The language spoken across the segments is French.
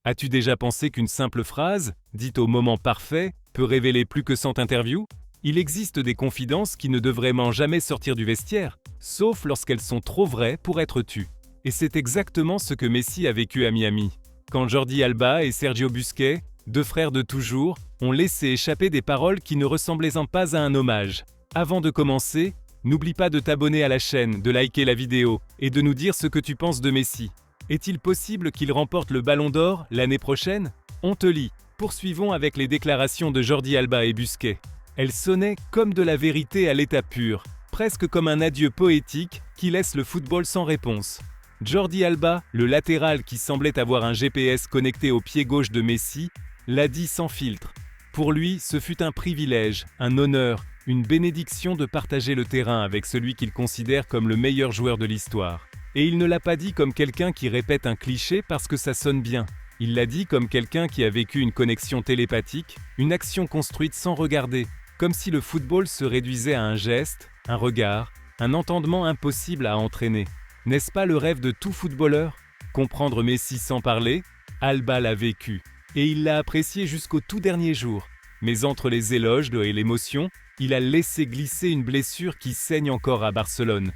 As-tu déjà pensé qu'une simple phrase, dite au moment parfait, peut révéler plus que 100 interviews? Il existe des confidences qui ne devraient jamais sortir du vestiaire, sauf lorsqu'elles sont trop vraies pour être tues. Et c'est exactement ce que Messi a vécu à Miami. Quand Jordi Alba et Sergio Busquets, deux frères de toujours, ont laissé échapper des paroles qui ne ressemblaient pas à un hommage. Avant de commencer, n'oublie pas de t'abonner à la chaîne, de liker la vidéo et de nous dire ce que tu penses de Messi. Est-il possible qu'il remporte le Ballon d'Or l'année prochaine? On te lit. Poursuivons avec les déclarations de Jordi Alba et Busquets. Elles sonnaient comme de la vérité à l'état pur, presque comme un adieu poétique qui laisse le football sans réponse. Jordi Alba, le latéral qui semblait avoir un GPS connecté au pied gauche de Messi, l'a dit sans filtre. Pour lui, ce fut un privilège, un honneur, une bénédiction de partager le terrain avec celui qu'il considère comme le meilleur joueur de l'histoire. Et il ne l'a pas dit comme quelqu'un qui répète un cliché parce que ça sonne bien. Il l'a dit comme quelqu'un qui a vécu une connexion télépathique, une action construite sans regarder, comme si le football se réduisait à un geste, un regard, un entendement impossible à entraîner. N'est-ce pas le rêve de tout footballeur? Comprendre Messi sans parler? Alba l'a vécu, et il l'a apprécié jusqu'au tout dernier jour. Mais entre les éloges et l'émotion, il a laissé glisser une blessure qui saigne encore à Barcelone.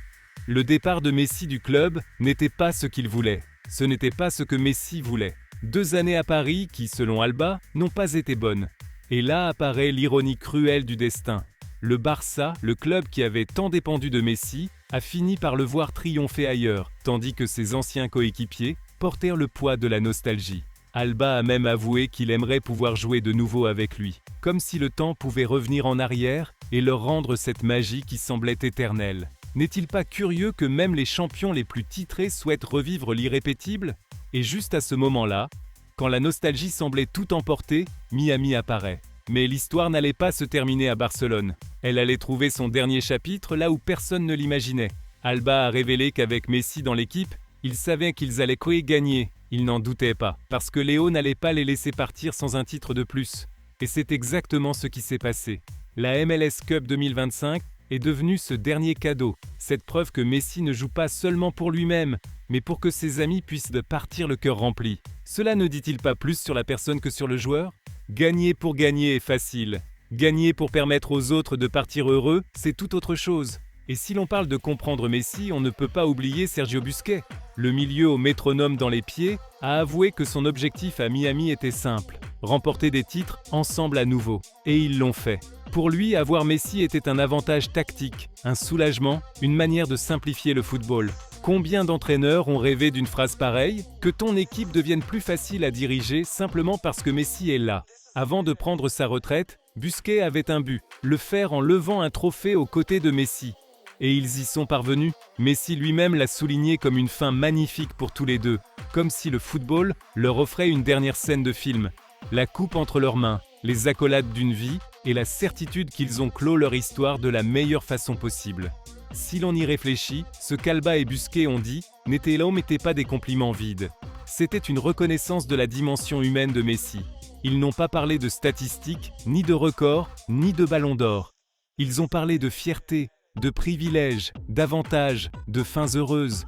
Le départ de Messi du club n'était pas ce qu'il voulait. Ce n'était pas ce que Messi voulait. 2 années à Paris qui, selon Alba, n'ont pas été bonnes. Et là apparaît l'ironie cruelle du destin. Le Barça, le club qui avait tant dépendu de Messi, a fini par le voir triompher ailleurs, tandis que ses anciens coéquipiers portèrent le poids de la nostalgie. Alba a même avoué qu'il aimerait pouvoir jouer de nouveau avec lui, comme si le temps pouvait revenir en arrière et leur rendre cette magie qui semblait éternelle. N'est-il pas curieux que même les champions les plus titrés souhaitent revivre l'irrépétible? Et juste à ce moment-là, quand la nostalgie semblait tout emporter, Miami apparaît. Mais l'histoire n'allait pas se terminer à Barcelone. Elle allait trouver son dernier chapitre là où personne ne l'imaginait. Alba a révélé qu'avec Messi dans l'équipe, ils savaient qu'ils allaient gagner. Ils n'en doutaient pas, parce que Léo n'allait pas les laisser partir sans un titre de plus. Et c'est exactement ce qui s'est passé. La MLS Cup 2025 est devenue ce dernier cadeau, cette preuve que Messi ne joue pas seulement pour lui-même, mais pour que ses amis puissent partir le cœur rempli. Cela ne dit-il pas plus sur la personne que sur le joueur? Gagner pour gagner est facile. Gagner pour permettre aux autres de partir heureux, c'est tout autre chose. Et si l'on parle de comprendre Messi, on ne peut pas oublier Sergio Busquets. Le milieu au métronome dans les pieds a avoué que son objectif à Miami était simple, remporter des titres ensemble à nouveau. Et ils l'ont fait. Pour lui, avoir Messi était un avantage tactique, un soulagement, une manière de simplifier le football. Combien d'entraîneurs ont rêvé d'une phrase pareille? Que ton équipe devienne plus facile à diriger simplement parce que Messi est là. Avant de prendre sa retraite, Busquets avait un but, le faire en levant un trophée aux côtés de Messi. Et ils y sont parvenus. Messi lui-même l'a souligné comme une fin magnifique pour tous les deux, comme si le football leur offrait une dernière scène de film. La coupe entre leurs mains, les accolades d'une vie et la certitude qu'ils ont clos leur histoire de la meilleure façon possible. Si l'on y réfléchit, ce qu'Alba et Busquets ont dit n'était pas des compliments vides. C'était une reconnaissance de la dimension humaine de Messi. Ils n'ont pas parlé de statistiques, ni de records, ni de ballons d'or. Ils ont parlé de fierté, de privilèges, d'avantages, de fins heureuses.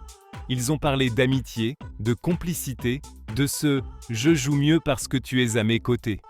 Ils ont parlé d'amitié, de complicité, de ce « je joue mieux parce que tu es à mes côtés ».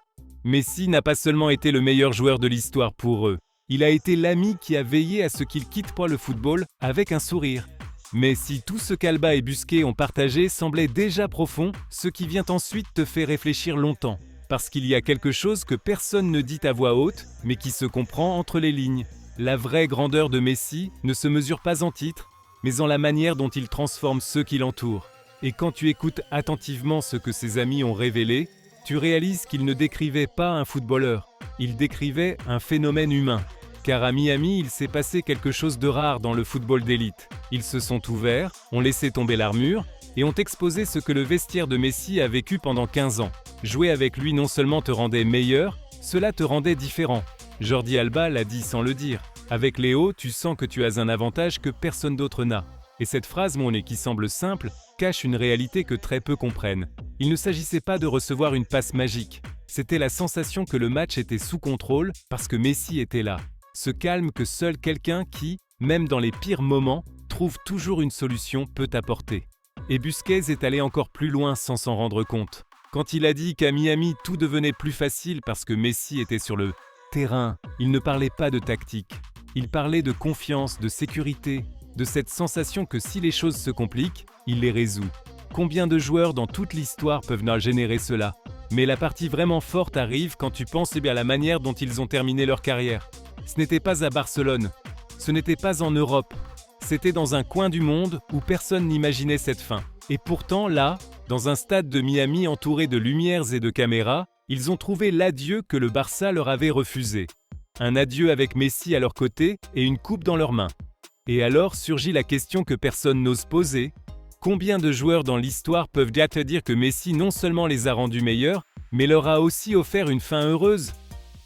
Messi n'a pas seulement été le meilleur joueur de l'histoire pour eux. Il a été l'ami qui a veillé à ce qu'ils quittent pas le football avec un sourire. Mais si tout ce qu'Alba et Busquets ont partagé semblait déjà profond, ce qui vient ensuite te fait réfléchir longtemps. Parce qu'il y a quelque chose que personne ne dit à voix haute, mais qui se comprend entre les lignes. La vraie grandeur de Messi ne se mesure pas en titres, mais en la manière dont il transforme ceux qui l'entourent. Et quand tu écoutes attentivement ce que ses amis ont révélé, tu réalises qu'il ne décrivait pas un footballeur, il décrivait un phénomène humain. Car à Miami, il s'est passé quelque chose de rare dans le football d'élite. Ils se sont ouverts, ont laissé tomber l'armure et ont exposé ce que le vestiaire de Messi a vécu pendant 15 ans. Jouer avec lui non seulement te rendait meilleur, cela te rendait différent. Jordi Alba l'a dit sans le dire. Avec Léo, tu sens que tu as un avantage que personne d'autre n'a. Et cette phrase, qui semble simple, cache une réalité que très peu comprennent. Il ne s'agissait pas de recevoir une passe magique. C'était la sensation que le match était sous contrôle parce que Messi était là. Ce calme que seul quelqu'un qui, même dans les pires moments, trouve toujours une solution peut apporter. Et Busquets est allé encore plus loin sans s'en rendre compte. Quand il a dit qu'à Miami tout devenait plus facile parce que Messi était sur le terrain, il ne parlait pas de tactique. Il parlait de confiance, de sécurité, de cette sensation que si les choses se compliquent, il les résout. Combien de joueurs dans toute l'histoire peuvent générer cela? Mais la partie vraiment forte arrive quand tu penses à la manière dont ils ont terminé leur carrière. Ce n'était pas à Barcelone, ce n'était pas en Europe, c'était dans un coin du monde où personne n'imaginait cette fin. Et pourtant là, dans un stade de Miami entouré de lumières et de caméras, ils ont trouvé l'adieu que le Barça leur avait refusé. Un adieu avec Messi à leur côté et une coupe dans leurs mains. Et alors surgit la question que personne n'ose poser. Combien de joueurs dans l'histoire peuvent te dire que Messi non seulement les a rendus meilleurs, mais leur a aussi offert une fin heureuse?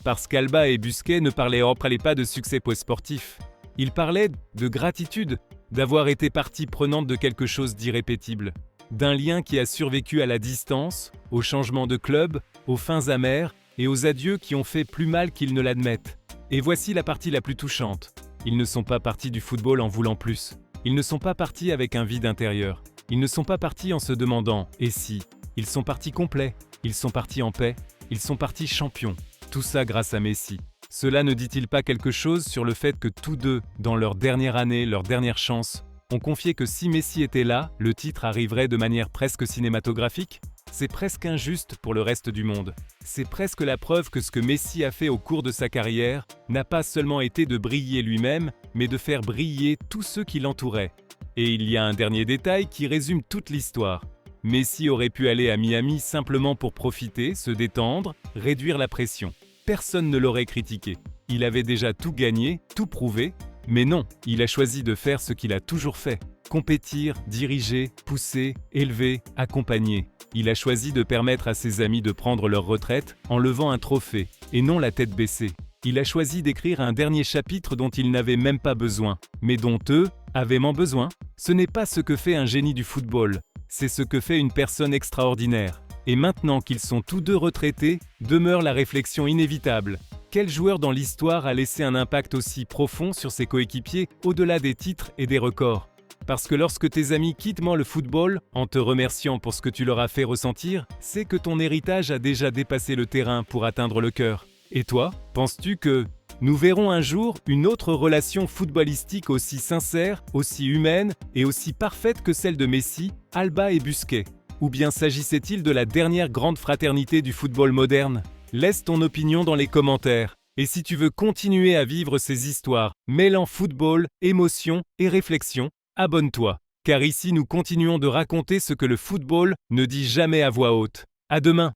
Parce qu'Alba et Busquets ne parlaient pas de succès sportif. Ils parlaient de gratitude, d'avoir été partie prenante de quelque chose d'irrépétible. D'un lien qui a survécu à la distance, aux changements de club, aux fins amères et aux adieux qui ont fait plus mal qu'ils ne l'admettent. Et voici la partie la plus touchante. Ils ne sont pas partis du football en voulant plus. Ils ne sont pas partis avec un vide intérieur. Ils ne sont pas partis en se demandant « et si ?» Ils sont partis complets, ils sont partis en paix, ils sont partis champions. Tout ça grâce à Messi. Cela ne dit-il pas quelque chose sur le fait que tous deux, dans leur dernière année, leur dernière chance, ont confié que si Messi était là, le titre arriverait de manière presque cinématographique? C'est presque injuste pour le reste du monde. C'est presque la preuve que ce que Messi a fait au cours de sa carrière n'a pas seulement été de briller lui-même, mais de faire briller tous ceux qui l'entouraient. Et il y a un dernier détail qui résume toute l'histoire. Messi aurait pu aller à Miami simplement pour profiter, se détendre, réduire la pression. Personne ne l'aurait critiqué. Il avait déjà tout gagné, tout prouvé, mais non, il a choisi de faire ce qu'il a toujours fait. Compétir, diriger, pousser, élever, accompagner. Il a choisi de permettre à ses amis de prendre leur retraite en levant un trophée, et non la tête baissée. Il a choisi d'écrire un dernier chapitre dont il n'avait même pas besoin, mais dont eux avaient besoin. Ce n'est pas ce que fait un génie du football, c'est ce que fait une personne extraordinaire. Et maintenant qu'ils sont tous deux retraités, demeure la réflexion inévitable. Quel joueur dans l'histoire a laissé un impact aussi profond sur ses coéquipiers au-delà des titres et des records? Parce que lorsque tes amis quittent le football, en te remerciant pour ce que tu leur as fait ressentir, c'est que ton héritage a déjà dépassé le terrain pour atteindre le cœur. Et toi, penses-tu que nous verrons un jour une autre relation footballistique aussi sincère, aussi humaine et aussi parfaite que celle de Messi, Alba et Busquets? Ou bien s'agissait-il de la dernière grande fraternité du football moderne? Laisse ton opinion dans les commentaires. Et si tu veux continuer à vivre ces histoires, mêlant football, émotion et réflexion, abonne-toi. Car ici nous continuons de raconter ce que le football ne dit jamais à voix haute. À demain!